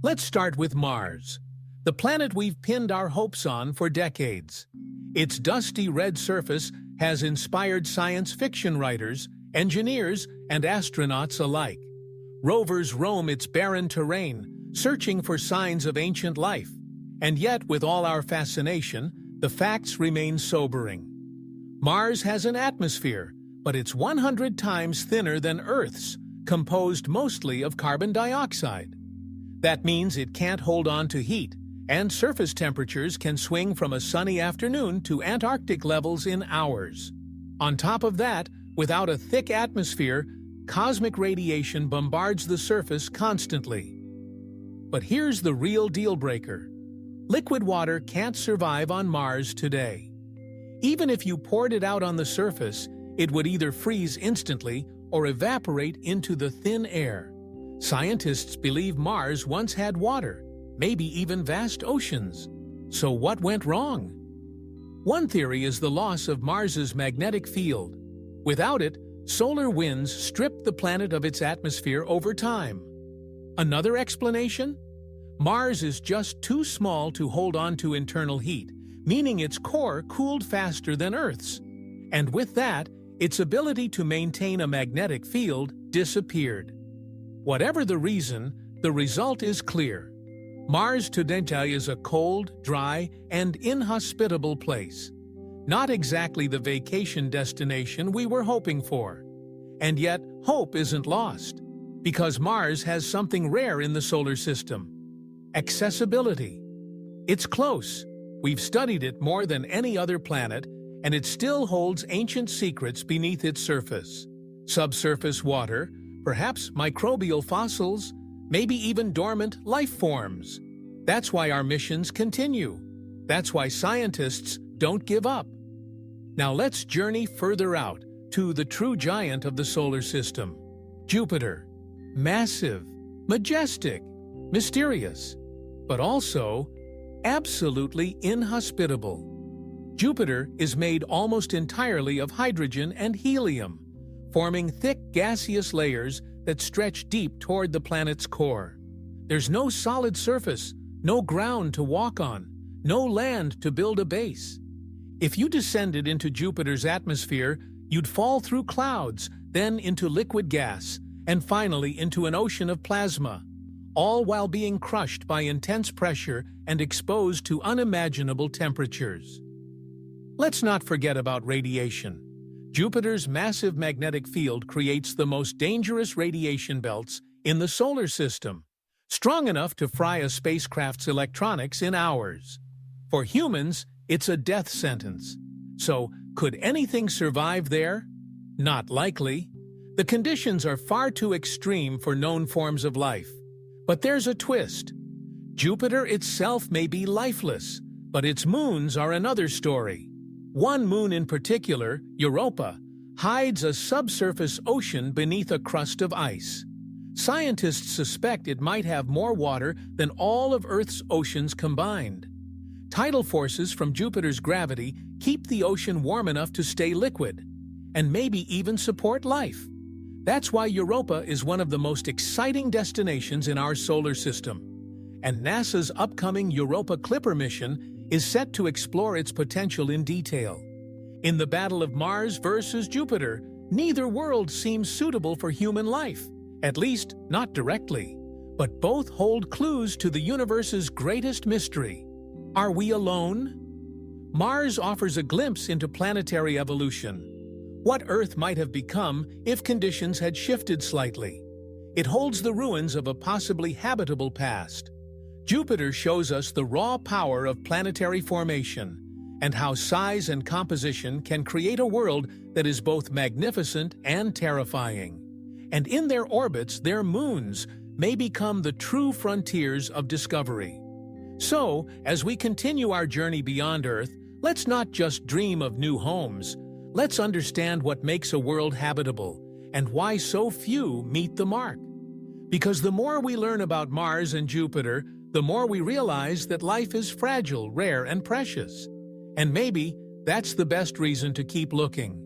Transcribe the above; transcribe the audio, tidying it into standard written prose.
Let's start with Mars, the planet we've pinned our hopes on for decades. Its dusty red surface has inspired science fiction writers, engineers, and astronauts alike. Rovers roam its barren terrain, searching for signs of ancient life. And yet, with all our fascination, the facts remain sobering. Mars has an atmosphere, but it's 100 times thinner than Earth's, composed mostly of carbon dioxide. That means it can't hold on to heat, and surface temperatures can swing from a sunny afternoon to Antarctic levels in hours. On top of that, without a thick atmosphere, cosmic radiation bombards the surface constantly. But here's the real deal-breaker. Liquid water can't survive on Mars today. Even if you poured it out on the surface, it would either freeze instantly or evaporate into the thin air. Scientists believe Mars once had water, maybe even vast oceans. So what went wrong? One theory is the loss of Mars's magnetic field. Without it, solar winds strip the planet of its atmosphere over time. Another explanation? Mars is just too small to hold on to internal heat, meaning its core cooled faster than Earth's. And with that, its ability to maintain a magnetic field disappeared. Whatever the reason, the result is clear. Mars today is a cold, dry, and inhospitable place. Not exactly the vacation destination we were hoping for. And yet, hope isn't lost, because Mars has something rare in the solar system: accessibility. It's close. We've studied it more than any other planet, and it still holds ancient secrets beneath its surface. Subsurface water, perhaps microbial fossils, maybe even dormant life forms. That's why our missions continue. That's why scientists don't give up. Now let's journey further out, to the true giant of the solar system, Jupiter. Massive, majestic, mysterious, but also absolutely inhospitable. Jupiter is made almost entirely of hydrogen and helium, forming thick gaseous layers that stretch deep toward the planet's core. There's no solid surface, no ground to walk on, no land to build a base. If you descended into Jupiter's atmosphere, you'd fall through clouds, then into liquid gas, and finally into an ocean of plasma, all while being crushed by intense pressure and exposed to unimaginable temperatures. Let's not forget about radiation. Jupiter's massive magnetic field creates the most dangerous radiation belts in the solar system, strong enough to fry a spacecraft's electronics in hours. For humans, it's a death sentence. So, could anything survive there? Not likely. The conditions are far too extreme for known forms of life. But there's a twist. Jupiter itself may be lifeless, but its moons are another story. One moon in particular, Europa, hides a subsurface ocean beneath a crust of ice. Scientists suspect it might have more water than all of Earth's oceans combined. Tidal forces from Jupiter's gravity keep the ocean warm enough to stay liquid, and maybe even support life. That's why Europa is one of the most exciting destinations in our solar system. And NASA's upcoming Europa Clipper mission is set to explore its potential in detail. In the battle of Mars versus Jupiter, neither world seems suitable for human life, at least not directly. But both hold clues to the universe's greatest mystery. Are we alone? Mars offers a glimpse into planetary evolution. What Earth might have become if conditions had shifted slightly. It holds the ruins of a possibly habitable past. Jupiter shows us the raw power of planetary formation and how size and composition can create a world that is both magnificent and terrifying. And in their orbits, their moons may become the true frontiers of discovery. So, as we continue our journey beyond Earth, let's not just dream of new homes. Let's understand what makes a world habitable and why so few meet the mark. Because the more we learn about Mars and Jupiter, the more we realize that life is fragile, rare, and precious. And maybe that's the best reason to keep looking.